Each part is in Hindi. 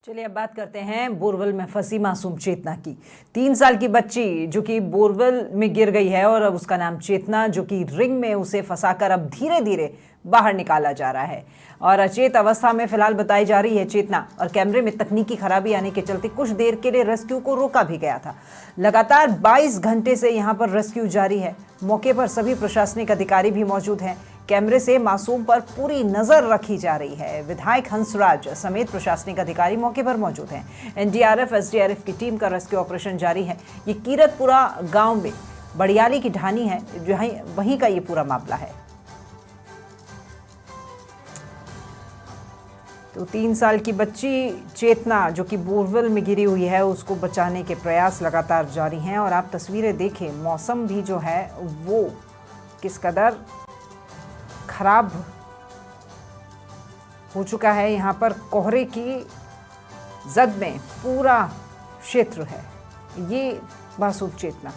चलिए अब बात करते हैं बोरवेल में फंसी मासूम चेतना की। 3 साल की बच्ची जो कि बोरवेल में गिर गई है और अब उसका नाम चेतना, जो कि रिंग में उसे फंसाकर अब धीरे धीरे बाहर निकाला जा रहा है और अचेत अवस्था में फिलहाल बताई जा रही है चेतना। और कैमरे में तकनीकी खराबी आने के चलते कुछ देर के लिए रेस्क्यू को रोका भी गया था। लगातार 22 घंटे से यहां पर रेस्क्यू जारी है। मौके पर सभी प्रशासनिक अधिकारी भी मौजूद हैं। कैमरे से मासूम पर पूरी नजर रखी जा रही है। विधायक हंसराज समेत प्रशासनिक अधिकारी मौके पर मौजूद हैं। एनडीआरएफ एसडीआरएफ की टीम का रेस्क्यू ऑपरेशन जारी है। ये कीरतपुरा गांव में बड़ियाली की ढानी है, जो वहीं का ये पूरा मामला है। तो 3 साल की बच्ची चेतना जो कि बोरवेल में गिरी हुई है, उसको बचाने के प्रयास लगातार जारी हैं। और आप तस्वीरें देखें, मौसम भी जो है वो किस कदर खराब हो चुका है। यहाँ पर कोहरे की जद में पूरा क्षेत्र है। ये मासूम चेतना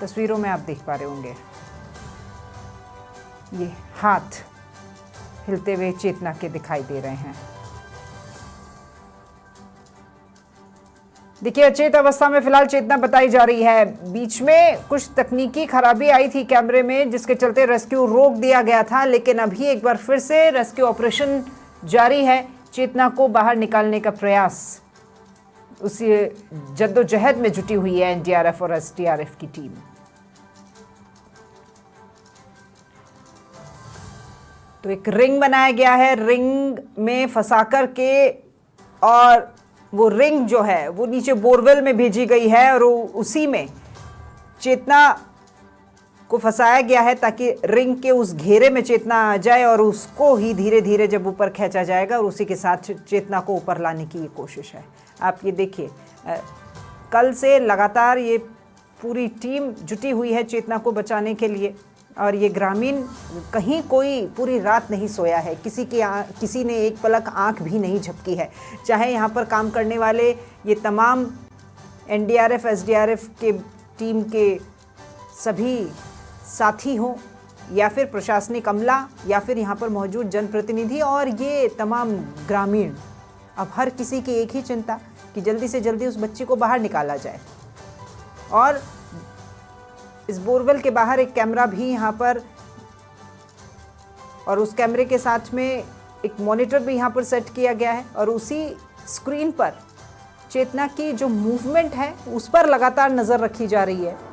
तस्वीरों में आप देख पा रहे होंगे। ये हाथ हिलते हुए चेतना के दिखाई दे रहे हैं। देखिए, अचेत अवस्था में फिलहाल चेतना बताई जा रही है। बीच में कुछ तकनीकी खराबी आई थी कैमरे में, जिसके चलते रेस्क्यू रोक दिया गया था, लेकिन अभी एक बार फिर से रेस्क्यू ऑपरेशन जारी है। चेतना को बाहर निकालने का प्रयास, उसी जद्दोजहद में जुटी हुई है एनडीआरएफ और एसडीआरएफ की टीम। तो एक रिंग बनाया गया है, रिंग में फंसा कर के, और वो रिंग जो है वो नीचे बोरवेल में भेजी गई है और उसी में चेतना को फंसाया गया है ताकि रिंग के उस घेरे में चेतना आ जाए और उसको ही धीरे धीरे जब ऊपर खींचा जाएगा और उसी के साथ चेतना को ऊपर लाने की ये कोशिश है। आप ये देखिए, कल से लगातार ये पूरी टीम जुटी हुई है चेतना को बचाने के लिए। और ये ग्रामीण कहीं कोई पूरी रात नहीं सोया है, किसी ने एक पलक आंख भी नहीं झपकी है। चाहे यहाँ पर काम करने वाले ये तमाम एनडीआरएफ एसडीआरएफ के टीम के सभी साथी हों, या फिर प्रशासनिक अमला, या फिर यहाँ पर मौजूद जनप्रतिनिधि और ये तमाम ग्रामीण, अब हर किसी की एक ही चिंता कि जल्दी से जल्दी उस बच्ची को बाहर निकाला जाए। और इस बोरवेल के बाहर एक कैमरा भी यहाँ पर, और उस कैमरे के साथ में एक मॉनिटर भी यहाँ पर सेट किया गया है और उसी स्क्रीन पर चेतना की जो मूवमेंट है उस पर लगातार नजर रखी जा रही है।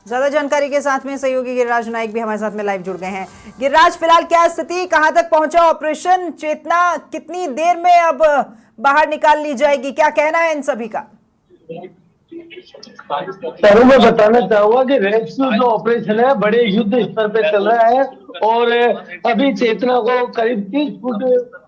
ज्यादा जानकारी के साथ में सहयोगी गिरिराज नाइक भी हमारे साथ में लाइव जुड़ गए हैं। गिरिराज, फिलहाल क्या स्थिति, कहां तक पहुंचा ऑपरेशन? चेतना कितनी देर में अब बाहर निकाल ली जाएगी, क्या कहना है इन सभी का? सर, मैं बताना चाहूंगा कि रेस्क्यू जो ऑपरेशन है बड़े युद्ध स्तर पे चल रहा है और अभी चेतना को करीब 30 फुट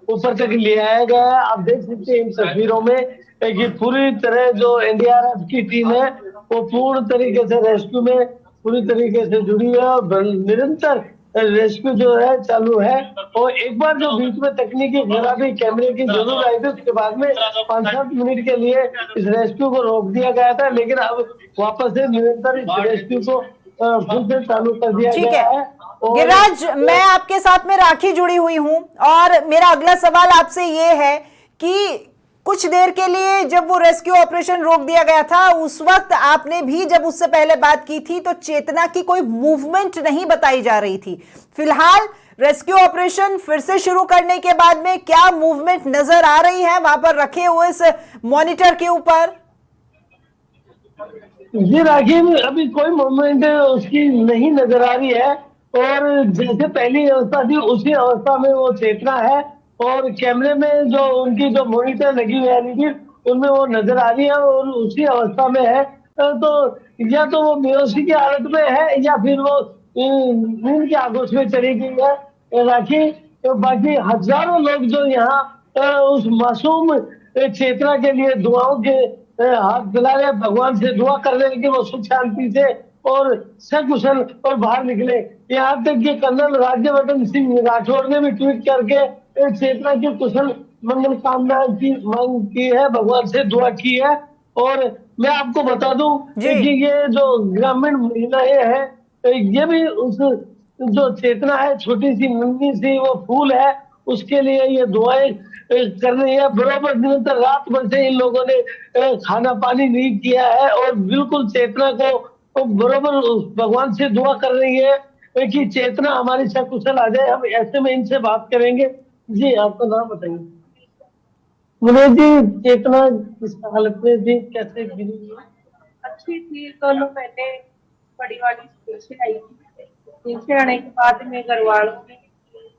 ऊपर तक ले आया गया है। आप देख सकते हैं इन तस्वीरों में कि पूरी तरह जो एनडीआरएफ की टीम है वो पूर्ण तरीके से रेस्क्यू में पूरी तरीके से जुड़ी है और निरंतर रेस्क्यू जो है चालू है। और एक बार जो बीच में तकनीकी खराबी कैमरे की जरूर आई थी, उसके बाद में 5-7 मिनट के लिए इस रेस्क्यू को रोक दिया गया था, लेकिन अब वापस से निरंतर इस रेस्क्यू को फिर से चालू कर दिया गया है। गिरिराज, मैं आपके साथ में राखी जुड़ी हुई हूं और मेरा अगला सवाल आपसे ये है कि कुछ देर के लिए जब वो रेस्क्यू ऑपरेशन रोक दिया गया था, उस वक्त आपने भी जब उससे पहले बात की थी तो चेतना की कोई मूवमेंट नहीं बताई जा रही थी। फिलहाल रेस्क्यू ऑपरेशन फिर से शुरू करने के बाद में क्या मूवमेंट नजर आ रही है वहां पर रखे हुए इस मॉनिटर के ऊपर? जी राखी, अभी कोई मूवमेंट उसकी नहीं नजर आ रही है और जैसे पहली अवस्था थी उसी अवस्था में वो चेतना है और कैमरे में जो उनकी जो मॉनिटर लगी हुई थी उनमें वो नजर आ रही है और उसी अवस्था में है। तो या तो वो बेहोशी की हालत में है या फिर वो नींद की आगोश में चली गई है राखी। तो बाकी हजारों लोग जो यहाँ उस मासूम चेतना के लिए दुआओं के हाथ दिला रहे, भगवान से दुआ कर रहे हैं कि वो सुख शांति से और सकुशल और बाहर निकले। यहाँ तक कि कर्नल राज्यवर्धन सिंह राठौड़ ने भी ट्वीट करके इस चेतना की कुशल मंगल कामना की मांग की है, भगवान से दुआ की है। और मैं आपको बता दूं जी कि ये जो ग्रामीण महिलाएं हैं, ये भी उस जो चेतना है, छोटी सी नन्ही सी वो फूल है, उसके लिए ये दुआएं कर रही है। बराबर निरंतर रात भर से इन लोगों ने खाना पानी नहीं किया है और बिल्कुल चेतना को तो बराबर भगवान से दुआ कर रही है कि चेतना हमारी सकुशल आ जाए। हम ऐसे में इनसे बात करेंगे। जी, आपका नाम बताइए। मुझे जी, चेतना किस हालत में थी, कैसे गिरी? अच्छी थी। दोनों पहले बड़ी वाली स्कूल से आई थी। स्कूल से आने के बाद में घर वालों ने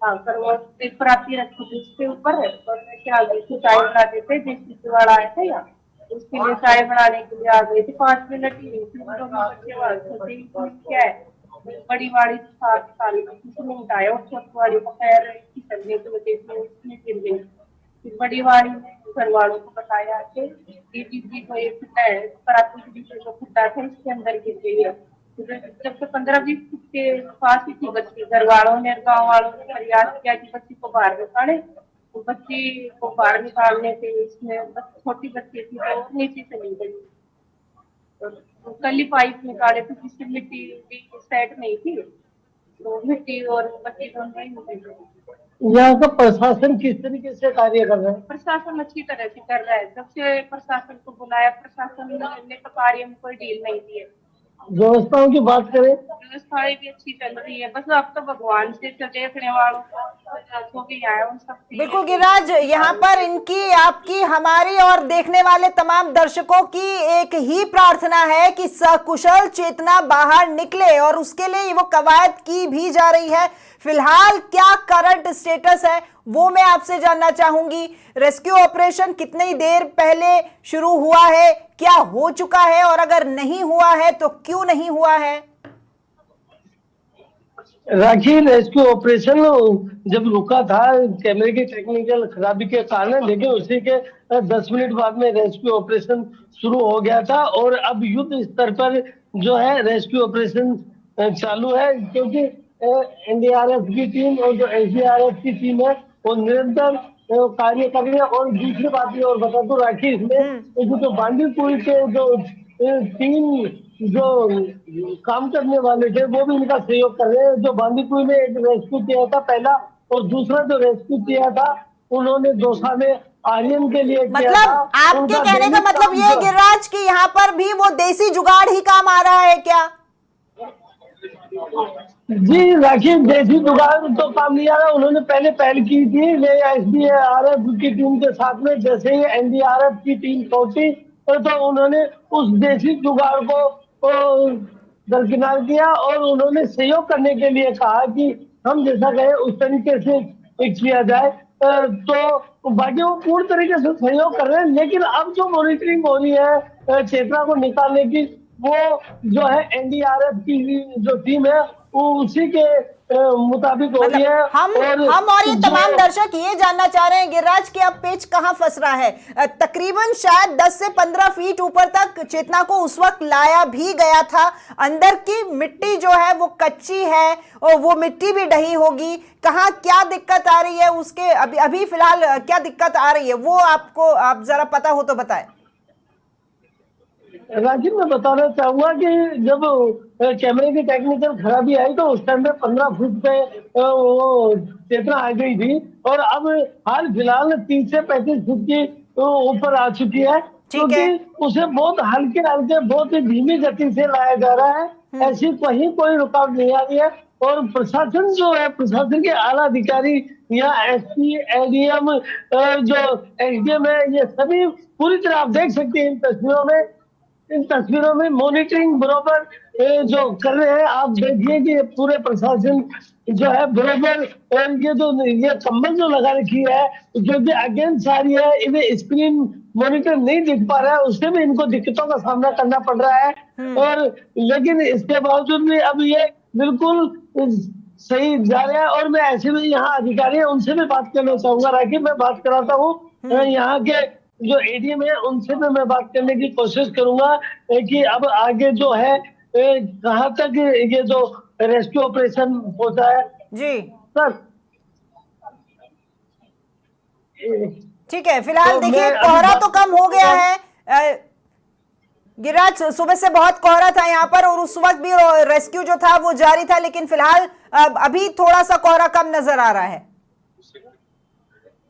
आकर वो पेपर आती रखी थी उसके ऊपर और मैं क्या गई थी, चाय बनाते थे, देसी जुगाड़ आया था यहाँ, उसके लिए चाय बनाने के लिए आ गई थी। 5 मिनट ही नहीं थी, दोनों बच्चे वहां छोटे ही क्या है, बड़ी वाली 7 साल की किसी ने उठाया और छोटी वाली को पैर फिसलने की वजह से उसमें गिर गई। फिर बड़ी वाली ने घर वालों को बताया कि दीदी को एक फुटा है, कराची के पीछे जो फुटा था इसके अंदर गिर गई है। जब से 15-20 फुट के पास ही थी बच्ची, घर वालों ने गाँव वालों ने प्रयास किया कि बच्ची को बाहर निकाले, तो बच्ची को बाहर निकालने से इसमें छोटी बच्ची थी तो नीचे चली गई। तो कली पाइप निकाले थे जिससे मिट्टी भी सेट नहीं थी, तो मिट्टी और बच्ची दोनों ही निकल गई। यहाँ का प्रशासन किस तरीके से कार्य कर रहा है? प्रशासन अच्छी तरह से कर रहा है। जब से प्रशासन को बुलाया, प्रशासन ने तो कार्य में कोई ढील नहीं दी है। व्यवस्थाओं की बात करें, व्यवस्थाएं भी अच्छी चल रही है। बस अब तो भगवान से तो देखने वालों को भी आए उन सब बिल्कुल गिरिराज, यहाँ पर इनकी, आपकी, हमारी और देखने वाले तमाम दर्शकों की एक ही प्रार्थना है कि सकुशल चेतना बाहर निकले और उसके लिए वो कवायद की भी जा रही है। फिलहाल क्या करंट स्टेटस है वो मैं आपसे जानना चाहूंगी। रेस्क्यू ऑपरेशन कितनी देर पहले शुरू हुआ है, क्या हो चुका है, और अगर नहीं हुआ है तो क्यों नहीं हुआ है? राखी, रेस्क्यू ऑपरेशन जब रुका था कैमरे की टेक्निकल खराबी के कारण, लेकिन उसी के 10 मिनट बाद में रेस्क्यू ऑपरेशन शुरू हो गया था और अब युद्ध स्तर पर जो है रेस्क्यू ऑपरेशन चालू है, क्योंकि एनडीआरएफ की टीम और जो एसडीआरएफ की टीम है वो निरंतर कार्य कर रही है। और दूसरी बात ये और बता दो राखी, इसमें जो बांदीकुई के जो टीम जो काम करने वाले थे वो भी इनका सहयोग कर रहे हैं। जो बांदीकुई में एक रेस्क्यू किया था पहला, और दूसरा जो रेस्क्यू किया था उन्होंने दौसा में आर्यन के लिए किया था। मतलब आपके उनका कहने का दैनिक मतलब काम ये है गिरिराज कि यहाँ पर भी वो देसी जुगाड़ ही काम आ रहा है क्या? जी राखी, देसी जुगाड़ तो काम नहीं आ रहा। उन्होंने पहले पहल की थी एसडीआरएफ की टीम के साथ में, जैसे ही एनडीआरएफ की टीम पहुंची तो उन्होंने उस देसी जुगाड़ को दरकिनार किया और उन्होंने सहयोग करने के लिए कहा कि हम जैसा कहे उस तरीके से किया जाए। तो बाकी वो पूर्ण तरीके से सहयोग कर रहे हैं, लेकिन अब जो मॉनिटरिंग हो रही है चेतना को निकालने की, वो जो है एनडीआरएफ की जो टीम है वो उसी के मुताबिक हो रही है। हम और ये तमाम दर्शक ये जानना चाह रहे हैं गिरिराज कि अब पेच कहां फंस रहा है। तकरीबन शायद 10 से 15 फीट ऊपर तक चेतना को उस वक्त लाया भी गया था। अंदर की मिट्टी जो है वो कच्ची है और वो मिट्टी भी ढही होगी। कहां क्या दिक्कत आ रही है उसके अभी फिलहाल क्या दिक्कत आ रही है वो आपको, आप जरा पता हो तो बताएं। राजीव, मैं बताना चाहूंगा कि जब कैमरे की टेक्निकल खराबी आई तो उस टाइम पे 15 फुट पे वो चेतना आ गई थी और अब हाल फिलहाल 30 से 35 फुट की ऊपर आ चुकी है, क्योंकि उसे बहुत हल्के हल्के बहुत ही धीमी गति से लाया जा रहा है। ऐसी कहीं कोई रुकावट नहीं आ रही है और प्रशासन जो है, प्रशासन के आला अधिकारी या एसपी, एडीएम, जो एसडीएम है, ये सभी पूरी तरह आप देख सकते हैं इन तस्वीरों में मॉनिटरिंग बराबर जो कर रहे हैं। आप देखिए कि पूरे प्रशासन जो है बराबर, ये कम्बल जो लगा रखी है जो कि अगेंस्ट आ रही है, इन्हें स्क्रीन मॉनिटर नहीं दिख पा रहा है, उससे भी इनको दिक्कतों का सामना करना पड़ रहा है। और लेकिन इसके बावजूद भी अब ये बिल्कुल सही जा रहा है। और मैं ऐसे में यहाँ अधिकारी है उनसे भी बात करना चाहूंगा, राखी मैं बात कराता हूँ यहाँ के जो एडीएम है उनसे भी मैं बात करने की कोशिश करूंगा कि अब आगे जो है कहाँ तक ये जो रेस्क्यू ऑपरेशन होता है जी सर? ठीक है, फिलहाल तो देखिए मैं अभी कोहरा बात- तो कम हो गया है गिरिराज, सुबह से बहुत कोहरा था यहाँ पर और उस वक्त भी रेस्क्यू जो था वो जारी था, लेकिन फिलहाल अभी थोड़ा सा कोहरा कम नजर आ रहा है।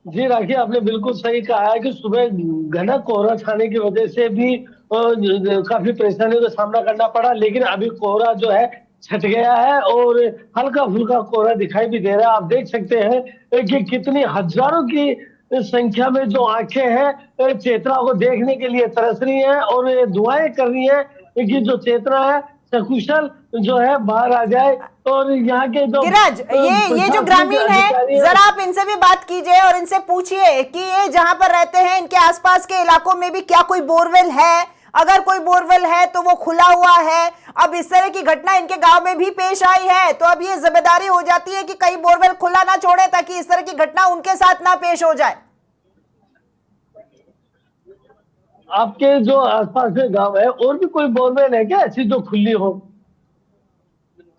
जी राखी, आपने बिल्कुल सही कहा है कि सुबह घना कोहरा छाने की वजह से भी काफी परेशानियों का सामना करना पड़ा, लेकिन अभी कोहरा जो है छट गया है और हल्का फुल्का कोहरा दिखाई भी दे रहा है। आप देख सकते हैं कि कितनी हजारों की संख्या में जो आंखें हैं चेतना को देखने के लिए तरस रही हैं और ये दुआएं कर रही हैं कि जो चेतना है सकुशल जो है बाहर आ जाए। और यहाँ के जो गिरिराज, ये जो ग्रामीण है, जरा आप इनसे भी बात कीजिए और इनसे पूछिए कि ये जहां पर रहते हैं इनके आसपास के इलाकों में भी क्या कोई बोरवेल है, अगर कोई बोरवेल है तो वो खुला हुआ है। अब इस तरह की घटना इनके गांव में भी पेश आई है, तो अब ये जिम्मेदारी हो जाती है कि कहीं बोरवेल खुला ना छोड़े ताकि इस तरह की घटना उनके साथ ना पेश हो जाए। आपके जो आसपास में गांव है और भी कोई बोरवेल है क्या ऐसी जो खुली हो?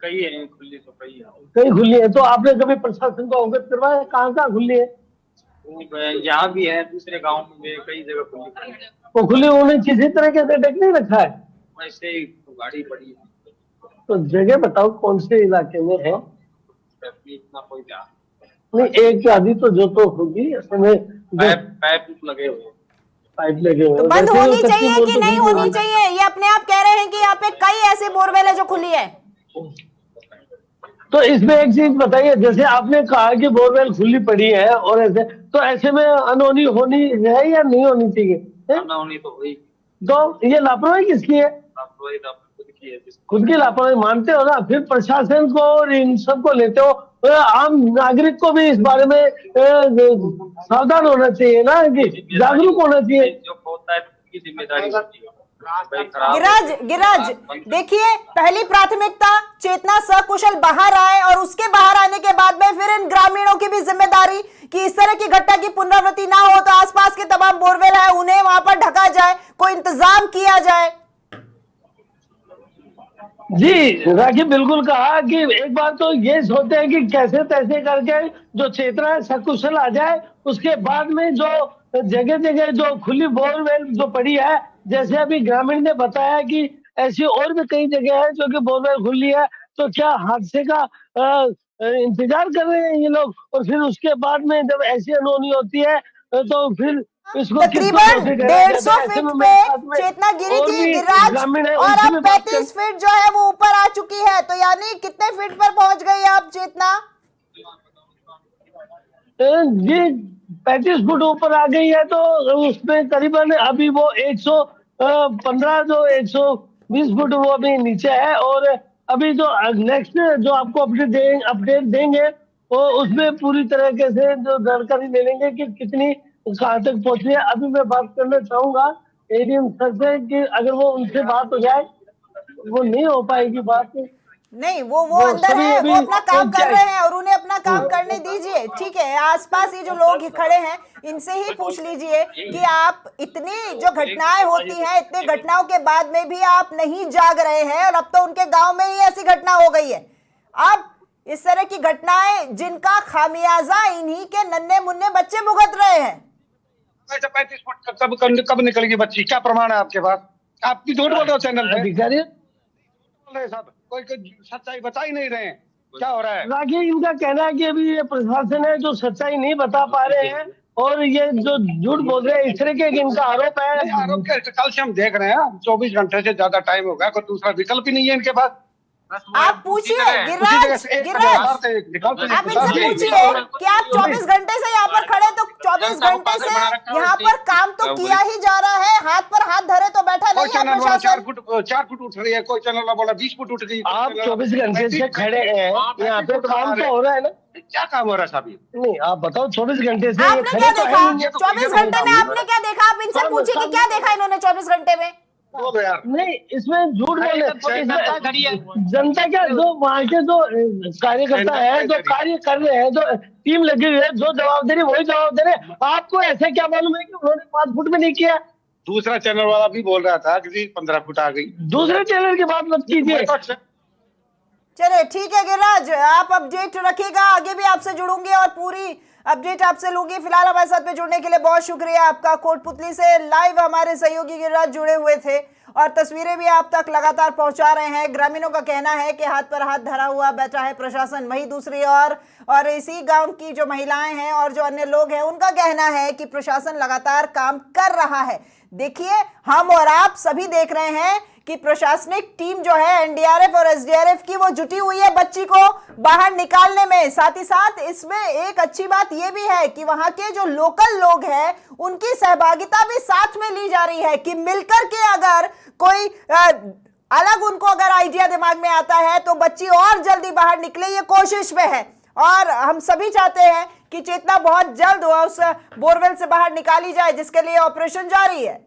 कई है खुली, तो कई है। कई खुली है, तो आपने कभी प्रशासन को अवगत करवाया कहाँ कहाँ खुली है? यहाँ भी है, दूसरे गांव में भी कई जगह खुली है। तो खुली उन्हें किसी तरह के अटैक नहीं रखा है? वैसे ही तो गाड़ी पड़ी है, तो जगह बताओ कौन से इलाके में है? इतना कोई ध्यान नहीं, एक आदि तो होगी उसमें पाइप लगे हुए। पाइप लगे हुए तो हैं। बंद वैसे होनी कच्ची चाहिए बोर कि तो नहीं खुली होनी चाहिए? ये अपने आप कह रहे हैं कि यहाँ पे कई ऐसे बोरवेल है जो खुली है। तो इसमें एक चीज बताइए, जैसे आपने कहा कि बोरवेल खुली पड़ी है और ऐसे, तो ऐसे में अनहोनी होनी है या नहीं होनी चाहिए? ना होनी तो हुई। तो ये लापरवाही किसकी है? लापरवाही तो खुद की है। खुद की लापरवाही मानते हो ना, फिर प्रशासन को और इन सबको लेते हो। आम नागरिक को भी इस बारे में सावधान होना चाहिए ना, कि जागरूक होना चाहिए। जो होता है उसकी जिम्मेदारी होती है। गिरिराज देखिए, पहली प्राथमिकता चेतना सकुशल बाहर आए और उसके बाहर आने के बाद में फिर इन ग्रामीणों की भी जिम्मेदारी कि इस तरह की घटना की पुनरावृत्ति ना हो, तो आसपास के तमाम बोरवेल है उन्हें वहां पर ढका जाए, कोई इंतजाम किया जाए। जी राखी, बिल्कुल कहा कि एक बार तो ये सोचते हैं कि कैसे तैसे करके जो चेतना है सकुशल आ जाए, उसके बाद में जो जगह जगह जो खुली बोरवेल जो पड़ी है, जैसे अभी ग्रामीण ने बताया कि ऐसी और भी कई जगह है जो कि बोरवेल खुली है, तो क्या हादसे का इंतजार कर रहे हैं ये लोग? और फिर उसके बाद में जब ऐसी अनहोनी होती है तो फिर इसको तकरीबन 150 फीट पे चेतना गिरी थी गिरिराज, और अब 35 फीट जो है वो ऊपर आ चुकी है, तो यानी कितने फीट पर पहुंच गई अब चेतना? जी 35 फुट ऊपर आ गई है, तो उसमें करीबन अभी वो 115 जो 120 फुट वो अभी नीचे है। और अभी जो नेक्स्ट जो आपको अपडेट देंगे वो उसमें पूरी तरीके से जो जानकारी ले लेंगे कि कितनी कहाँ तक पहुंची है। अभी मैं बात करना चाहूंगा एडीएम सर से कि अगर वो उनसे बात हो जाए, वो नहीं हो पाएगी बात। नहीं, वो अंदर है, वो अपना काम कर रहे हैं और उन्हें अपना काम करने दीजिए। ठीक है, आसपास ये जो लोग खड़े हैं इनसे ही पूछ लीजिए कि आप इतनी जो घटनाएं होती हैं, इतने घटनाओं के बाद में भी आप नहीं जाग रहे हैं, और अब तो उनके गांव में ही ऐसी घटना हो गई है। अब इस तरह की घटनाएं जिनका खामियाजा इन्हीं के नन्हे मुन्ने बच्चे भुगत रहे हैं। 35 फुट कब निकलेगी बच्ची? क्या प्रमाण है आपके पास? आप भी झूठ बोल रहे हो चैनल पे। अधिकारी बोल रहे साहब, कोई सच्चाई बता ही नहीं रहे हैं। क्या हो रहा है? राखी, इनका कहना है कि अभी ये प्रशासन है जो सच्चाई नहीं बता पा रहे हैं और ये जो झूठ बोल रहे हैं, इस तरह के इनका आरोप है। आरोप कल से हम देख रहे हैं, 24 घंटे से ज्यादा टाइम हो गया, कोई दूसरा विकल्प ही नहीं है इनके पास। आप पूछिए गिरिराज, आप इनसे पूछिए कि आप 24 घंटे से यहाँ पर खड़े, तो 24 घंटे से यहाँ पर काम तो किया ही जा रहा है, हाथ पर हाथ धरे तो बैठा नहीं है प्रशासन। 4 फुट उठ रही है, कोई चैनल वाला बोला 20 फुट उठ गई। आप 24 घंटे से खड़े हैं यहाँ पे, काम तो हो रहा है ना? क्या काम हो रहा है साहब? नहीं, आप बताओ 24 घंटे से आपने क्या देखा 24 घंटे में? आपने क्या देखा? आप इनसे पूछिए कि क्या देखा इन्होंने 24 घंटे में। नहीं, इसमें झूठ बोले जनता क्या, जो वहाँ के जो कार्यकर्ता है जो कार्य कर रहे हैं, जो टीम लगी हुई है, जो जवाब दे रही है वही जवाब दे रहे हैं। आपको ऐसे क्या मालूम है कि उन्होंने 5 फुट में नहीं किया? दूसरा चैनल वाला भी बोल रहा था कि 15 फुट आ गई। दूसरे चैनल की बात मत कीजिए। चलिए ठीक है गिरिराज, आप अपडेट रखिएगा, आगे भी आपसे जुड़ूंगे और पूरी अपडेट आपसे लूंगी। फिलहाल हमारे साथ में जुड़ने के लिए बहुत शुक्रिया आपका। कोटपुतली से लाइव हमारे सहयोगी गिरिराज जुड़े हुए थे और तस्वीरें भी आप तक लगातार पहुंचा रहे हैं। ग्रामीणों का कहना है कि हाथ पर हाथ धरा हुआ बैठा है प्रशासन, वहीं दूसरी ओर और इसी गांव की जो महिलाएं हैं और जो अन्य लोग हैं उनका कहना है कि प्रशासन लगातार काम कर रहा है। देखिए, हम और आप सभी देख रहे हैं कि प्रशासनिक टीम जो है एनडीआरएफ और एसडीआरएफ की वो जुटी हुई है बच्ची को बाहर निकालने में। साथ ही साथ इसमें एक अच्छी बात यह भी है कि वहां के जो लोकल लोग हैं उनकी सहभागिता भी साथ में ली जा रही है कि मिलकर के अगर कोई अलग उनको अगर आइडिया दिमाग में आता है तो बच्ची और जल्दी बाहर निकले, ये कोशिश में है। और हम सभी चाहते हैं कि चेतना बहुत जल्द उस बोरवेल से बाहर निकाली जाए, जिसके लिए ऑपरेशन जारी है।